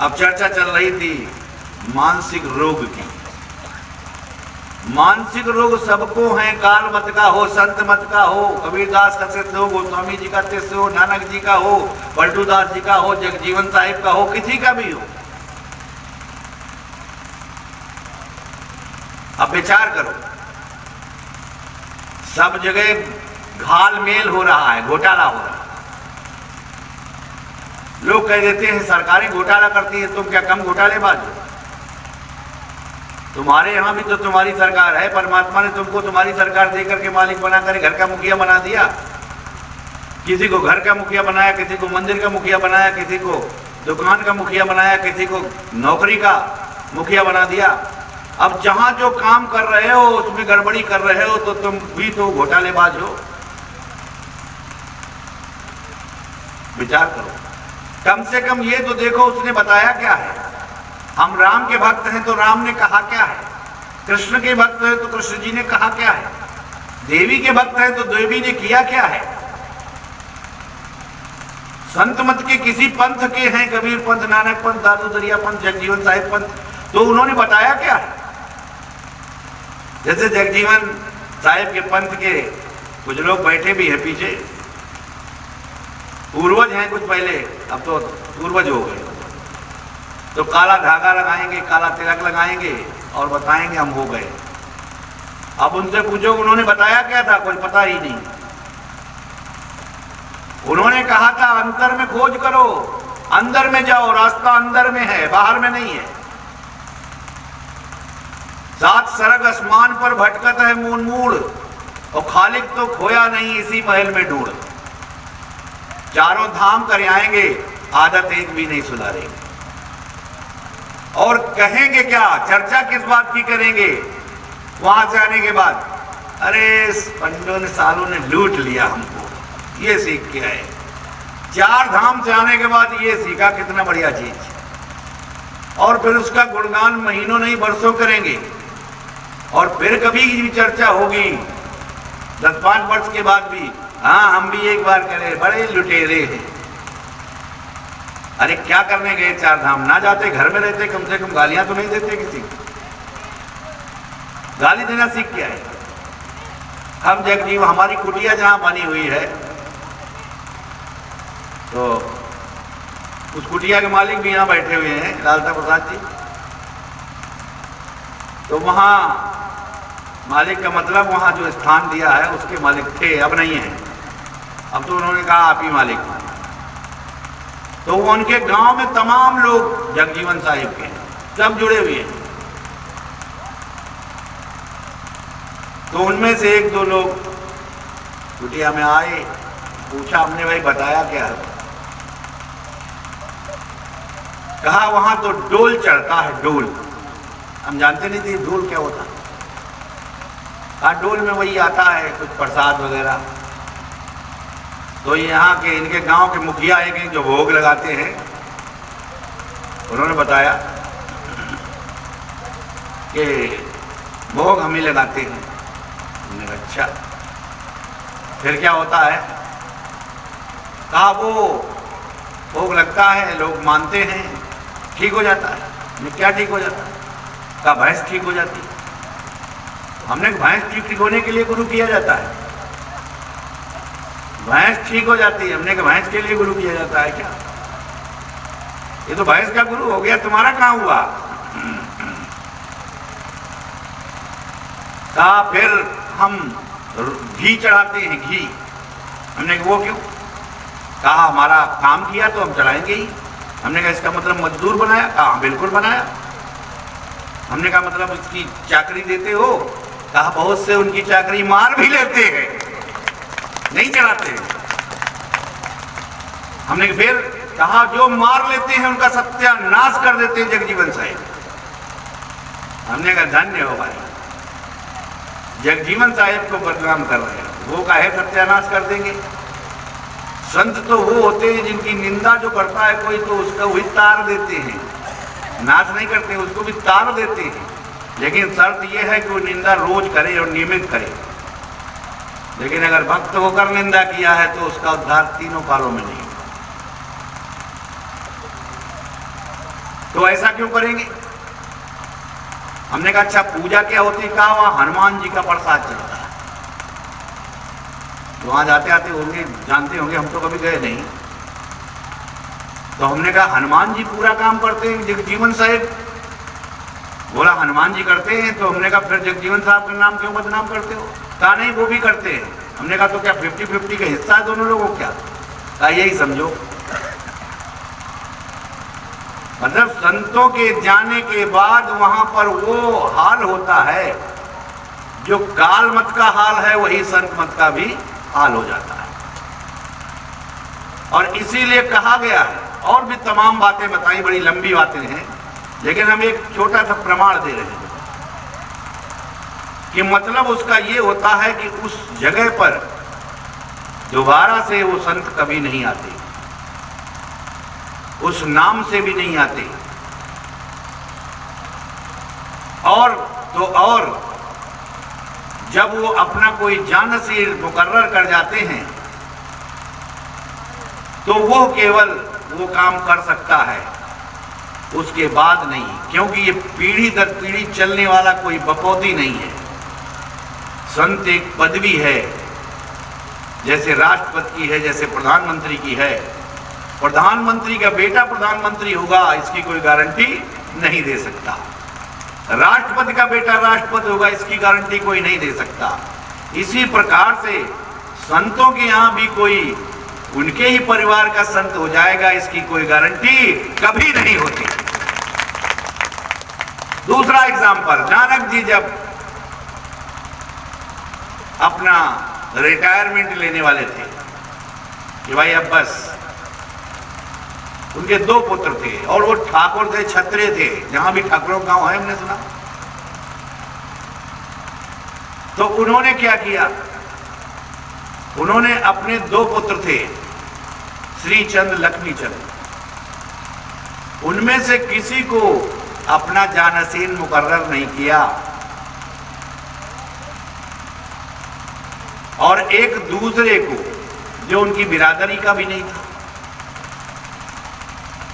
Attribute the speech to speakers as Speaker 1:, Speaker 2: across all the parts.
Speaker 1: अब चर्चा चल रही थी मानसिक रोग की। मानसिक रोग सबको है, काल मत का हो, संत मत का हो, कबीरदास का सिद्ध हो, गोस्वामी जी का सिद्ध हो, नानक जी का हो, पलटू दास जी का हो, जगजीवन साहिब का हो, किसी का भी हो। अब विचार करो, सब जगह घाल मेल हो रहा है, घोटाला हो रहा है। लोग कह देते हैं सरकारें घोटाला करती है, तुम क्या कम घोटालेबाज हो? तुम्हारे यहां भी तो तुम्हारी सरकार है, परमात्मा ने तुमको तुम्हारी सरकार देकर के मालिक बनाकर घर का मुखिया बना दिया। किसी को घर का मुखिया बनाया, किसी को मंदिर का मुखिया बनाया, किसी को दुकान का मुखिया बनाया, किसी को नौकरी का मुखिया बना दिया। अब जहां जो काम कर रहे हो उसमें गड़बड़ी कर रहे हो तो तुम भी तो घोटालेबाज हो। विचार करो, कम से कम ये तो देखो उसने बताया क्या है। हम राम के भक्त हैं तो राम ने कहा क्या है, कृष्ण के भक्त हैं तो कृष्ण जी ने कहा क्या है, देवी के भक्त हैं तो देवी ने किया क्या है। संत मत के किसी पंथ के हैं, कबीर पंथ, नानक पंथ, दादू दरिया पंथ, जगजीवन साहिब पंथ, तो उन्होंने बताया क्या है। जैसे जगजीवन साहिब के पंथ के कुछ लोग बैठे भी हैं पीछे, पूर्वज हैं कुछ पहले, अब तो पूर्वज हो गए, तो काला धागा लगाएंगे, काला तिलक लगाएंगे और बताएंगे हम हो गए। अब उनसे पूछो उन्होंने बताया क्या था, कोई पता ही नहीं। उन्होंने कहा था अंतर में खोज करो, अंदर में जाओ, रास्ता अंदर में है, बाहर में नहीं है। सात सरग आसमान पर भटकत है मून मूड़, और खालिक तो खोया नहीं इसी महल में ढूंढ। चारों धाम कर आएंगे, आदत एक भी नहीं सुधारेंगे। और कहेंगे क्या, चर्चा किस बात की करेंगे वहां से आने के बाद? अरे पंडों ने सालों ने लूट लिया हमको, ये सीख के आए। चार धाम से आने के बाद ये सीखा, कितना बढ़िया चीज। और फिर उसका गुणगान महीनों नहीं बरसों करेंगे। और फिर कभी भी चर्चा होगी 10-5 वर्ष के बाद भी, हाँ हम भी एक बार करें, बड़े लुटेरे हैं। अरे क्या करने गए चार धाम? ना जाते, घर में रहते, कम से कम गालियां तो नहीं देते किसी को। गाली देना सीख के आए। हम जगजीव, हमारी कुटिया जहां बनी हुई है, तो उस कुटिया के मालिक भी यहां बैठे हुए हैं, लालता प्रसाद जी। तो वहां मालिक का मतलब वहां जो स्थान दिया है उसके मालिक थे, अब नहीं है। अब तो उन्होंने कहा आप ही मालिक हैं। तो उनके गांव में तमाम लोग जगजीवन साहिब के सब जुड़े हुए हैं। तो उनमें से एक दो लोग कुटिया में आए, पूछा हमने भाई बताया क्या है? कहा वहां तो डोल चढ़ता है, डोल। हम जानते नहीं थे डोल क्या होता। हाँ डोल में वही आता है कुछ प्रसाद वगैरह। तो यहाँ के इनके गांव के मुखिया एक जो भोग लगाते हैं, उन्होंने बताया कि भोग हम ही लगाते हैं। हमने कहा अच्छा फिर क्या होता है? कहा वो भोग लगता है, लोग मानते हैं, ठीक हो जाता है। क्या ठीक हो जाता है? कहा भैंस ठीक हो जाती है। हमने भैंस ठीक होने के लिए गुरु किया जाता है, भैंस ठीक हो जाती है। हमने कहा भैंस के लिए गुरु किया जाता है क्या? ये तो भैंस का गुरु हो गया, तुम्हारा कहां हुआ? कहा फिर हम घी चढ़ाते हैं, घी। हमने कहा वो क्यों? कहा हमारा काम किया तो हम चढ़ाएंगे ही। हमने कहा इसका मतलब मजदूर बनाया? कहा बिल्कुल बनाया। हमने कहा मतलब इसकी चाकरी देते हो? कहा बहुत से उनकी चाकरी मार भी लेते हैं, नहीं चढ़ाते। हमने फिर कहा जो मार लेते हैं उनका सत्यानाश कर देते हैं जगजीवन साहिब। हमने कहा धन्य हो भाई, जगजीवन साहिब को बदनाम कर रहे हैं, वो काहे सत्यानाश कर देंगे? संत तो वो होते हैं जिनकी निंदा जो करता है कोई तो उसका वही तार देते हैं, नाश नहीं करते, उसको भी तार देते हैं। लेकिन शर्त यह है कि वो निंदा रोज करे और नियमित करे। लेकिन अगर भक्त होकर निंदा किया है तो उसका उद्धार तीनों कालों में नहीं। तो ऐसा क्यों करेंगे? हमने कहा अच्छा पूजा क्या होती है? कहा वहां हनुमान जी का प्रसाद चलता है। तो वहां जाते आते होंगे, जानते होंगे, हम तो कभी गए नहीं। तो हमने कहा हनुमान जी पूरा काम करते हैं जगजीवन साहब? बोला हनुमान जी करते हैं। तो हमने कहा फिर जगजीवन साहब का नाम क्यों बदनाम करते हो? कहा नहीं वो भी करते हैं। हमने कहा तो क्या 50-50 का हिस्सा है दोनों लोगों? क्या कहा यही समझो। मतलब संतों के जाने के बाद वहां पर वो हाल होता है जो काल मत का हाल है, वही संत मत का भी हाल हो जाता है। और इसीलिए कहा गया है, और भी तमाम बातें बताई, बड़ी लंबी बातें हैं, लेकिन हम एक छोटा सा प्रमाण दे रहे हैं कि मतलब उसका ये होता है कि उस जगह पर दोबारा से वो संत कभी नहीं आते, उस नाम से भी नहीं आते। और जब वो अपना कोई जानसीर मुकर्रर कर जाते हैं तो वो केवल वो काम कर सकता है, उसके बाद नहीं, क्योंकि ये पीढ़ी दर पीढ़ी चलने वाला कोई बपौती नहीं है। संत एक पदवी है, जैसे राष्ट्रपति की है, जैसे प्रधानमंत्री की है। प्रधानमंत्री का बेटा प्रधानमंत्री होगा इसकी कोई गारंटी नहीं दे सकता, राष्ट्रपति का बेटा राष्ट्रपति होगा इसकी गारंटी कोई नहीं दे सकता। इसी प्रकार से संतों के यहाँ भी कोई उनके ही परिवार का संत हो जाएगा इसकी कोई गारंटी कभी नहीं होती। दूसरा एग्जाम्पल, नानक जी जब अपना रिटायरमेंट लेने वाले थे कि भाई अब बस, उनके 2 पुत्र थे और वो ठाकुर थे, क्षत्रिय थे, जहां भी ठाकुरों गांव है हमने सुना। तो उन्होंने क्या किया? उन्होंने अपने 2 पुत्र थे, श्रीचंद, लक्ष्मीचंद, उनमें से किसी को अपना जानसीन मुकर्रर नहीं किया और एक दूसरे को, जो उनकी बिरादरी का भी नहीं था,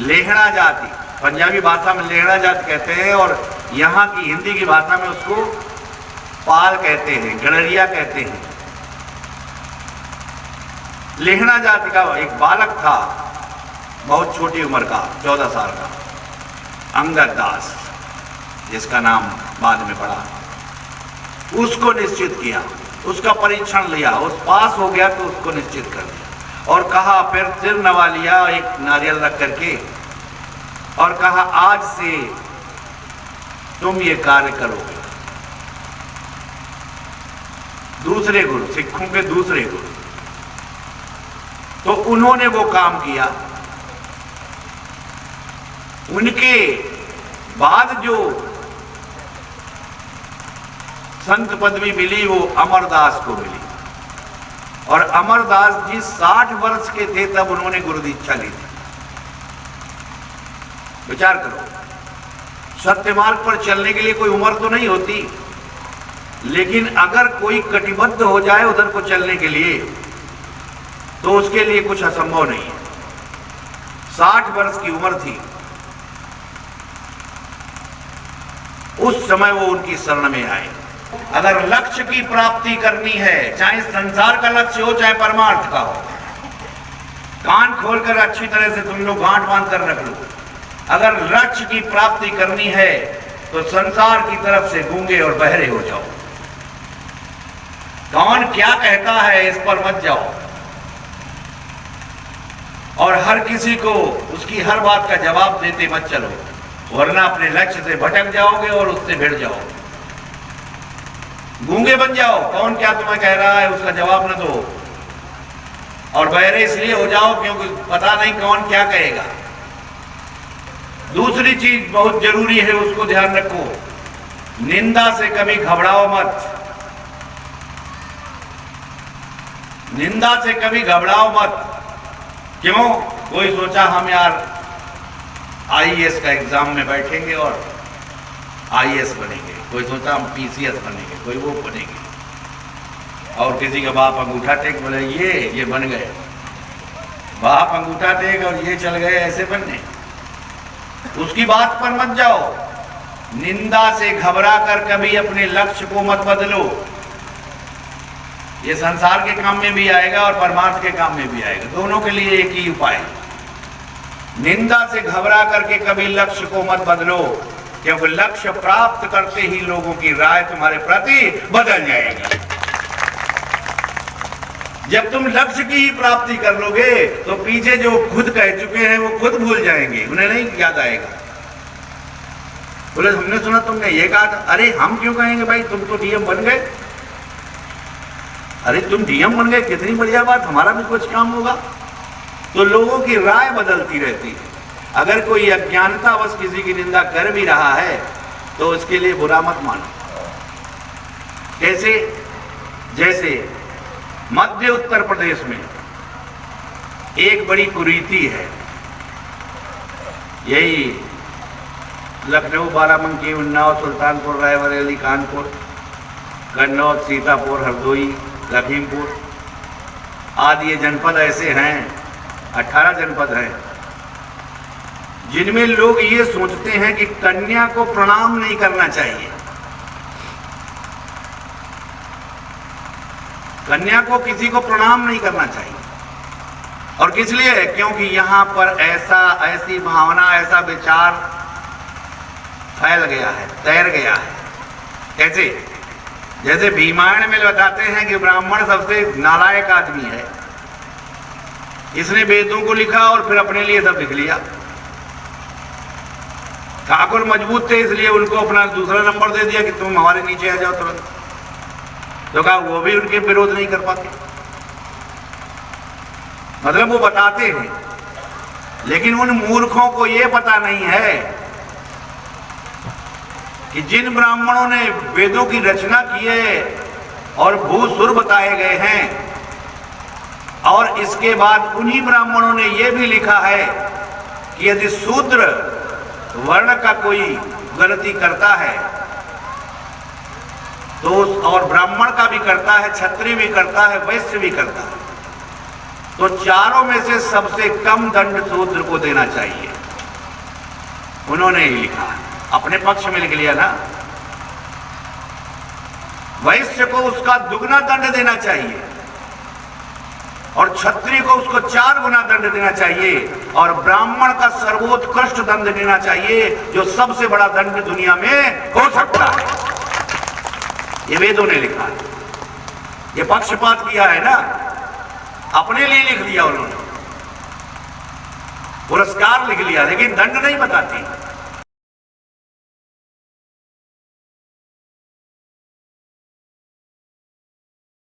Speaker 1: लेहड़ा जाति, पंजाबी भाषा में लेहड़ा जाति कहते हैं और यहाँ की हिंदी की भाषा में उसको पाल कहते हैं, गड़रिया कहते हैं। लेहड़ा जाति का एक बालक था, बहुत छोटी उम्र का, 14 साल का, अंगद दास, जिसका नाम बाद में पड़ा। उसको निश्चित किया, उसका परीक्षण लिया, उस पास हो गया तो उसको निश्चित कर दिया और कहा, फिर सिर नवा लिया एक नारियल रख करके और कहा आज से तुम ये कार्य करोगे। दूसरे गुरु, सिखों के दूसरे गुरु, तो उन्होंने वो काम किया। उनके बाद जो संत पदवी मिली वो अमरदास को मिली और अमरदास जी 60 वर्ष के थे तब उन्होंने गुरु दीक्षा ली थी। विचार करो, सत्य मार्ग पर चलने के लिए कोई उम्र तो नहीं होती, लेकिन अगर कोई कटिबद्ध हो जाए उधर को चलने के लिए तो उसके लिए कुछ असंभव नहीं है। 60 वर्ष की उम्र थी उस समय वो उनकी शरण में आए। अगर लक्ष्य की प्राप्ति करनी है, चाहे संसार का लक्ष्य हो चाहे परमार्थ का हो, कान खोलकर अच्छी तरह से तुम लोग गांठ बांध कर रख लो। अगर लक्ष्य की प्राप्ति करनी है तो संसार की तरफ से गूंगे और बहरे हो जाओ। कौन क्या कहता है इस पर मत जाओ और हर किसी को उसकी हर बात का जवाब देते मत चलो, वरना अपने लक्ष्य से भटक जाओगे और उससे भिड़ जाओगे। गूंगे बन जाओ, कौन क्या तुम्हें कह रहा है उसका जवाब न दो, और बहरे इसलिए हो जाओ क्योंकि पता नहीं कौन क्या कहेगा। दूसरी चीज बहुत जरूरी है, उसको ध्यान रखो, निंदा से कभी घबराओ मत। निंदा से कभी घबराओ मत। क्यों? कोई सोचा हम यार आईएएस का एग्जाम में बैठेंगे और आईएएस बनेंगे, कोई सोचा हम पीसीएस बनेंगे, कोई वो बनेंगे, और किसी का बाप अंगूठा टेक बोले ये बन गए, बाप अंगूठा टेक और ये चल गए ऐसे बनने। उसकी बात पर मत जाओ। निंदा से घबरा कर कभी अपने लक्ष्य को मत बदलो। ये संसार के काम में भी आएगा और परमार्थ के काम में भी आएगा, दोनों के लिए एक ही उपाय। निंदा से घबरा करके कभी लक्ष्य को मत बदलो, क्योंकि लक्ष्य प्राप्त करते ही लोगों की राय तुम्हारे प्रति बदल जाएगी। जब तुम लक्ष्य की ही प्राप्ति कर लोगे तो पीछे जो खुद कह चुके हैं वो खुद भूल जाएंगे, उन्हें नहीं याद आएगा। बोले हमने सुना तुमने ये कहा था। अरे हम क्यों कहेंगे भाई, तुम तो डीएम बन गए। अरे तुम डीएम बन गए, कितनी बढ़िया बात, हमारा भी कुछ काम होगा। तो लोगों की राय बदलती रहती है। अगर कोई अज्ञानतावश किसी की निंदा कर भी रहा है तो उसके लिए बुरा मत मानो। कैसे? जैसे मध्य उत्तर प्रदेश में एक बड़ी कुरीति है, यही लखनऊ, बाराबंकी, उन्नाव, सुल्तानपुर, रायबरेली, कानपुर, कन्नौज, सीतापुर, हरदोई, लखीमपुर आदि ये जनपद ऐसे हैं, 18 जनपद हैं, जिनमें लोग ये सोचते हैं कि कन्या को प्रणाम नहीं करना चाहिए। कन्या को किसी को प्रणाम नहीं करना चाहिए। और किस लिए? क्योंकि यहां पर ऐसी भावना, ऐसा विचार फैल गया है, तैर गया है। कैसे? जैसे भीमायण में बताते हैं कि ब्राह्मण सबसे नालायक आदमी है, इसने वेदों को लिखा और फिर अपने लिए सब लिख लिया। ठाकुर मजबूत थे इसलिए उनको अपना दूसरा नंबर दे दिया कि तुम हमारे नीचे आ जाओ तुरंत। तो कहा वो भी उनके विरोध नहीं कर पाते। मतलब वो बताते हैं, लेकिन उन मूर्खों को ये पता नहीं है कि जिन ब्राह्मणों ने वेदों की रचना की है और भूसुर बताए गए हैं, और इसके बाद उन्हीं ब्राह्मणों ने यह भी लिखा है कि यदि शूद्र वर्ण का कोई गलती करता है तो और ब्राह्मण का भी करता है, क्षत्रिय भी करता है, वैश्य भी करता है, तो चारों में से सबसे कम दंड शूद्र को देना चाहिए। उन्होंने ही लिखा है, अपने पक्ष में लिख लिया ना। वैश्य को उसका दुगना दंड देना चाहिए और क्षत्रिय को उसको 4 गुना दंड देना चाहिए, और ब्राह्मण का सर्वोत्कृष्ट दंड देना चाहिए, जो सबसे बड़ा दंड दुनिया में हो सकता है। ये वेदों ने लिखा है। ये पक्षपात किया है ना, अपने लिए लिख लिया उन्होंने, पुरस्कार लिख लिया, लेकिन दंड नहीं बताती।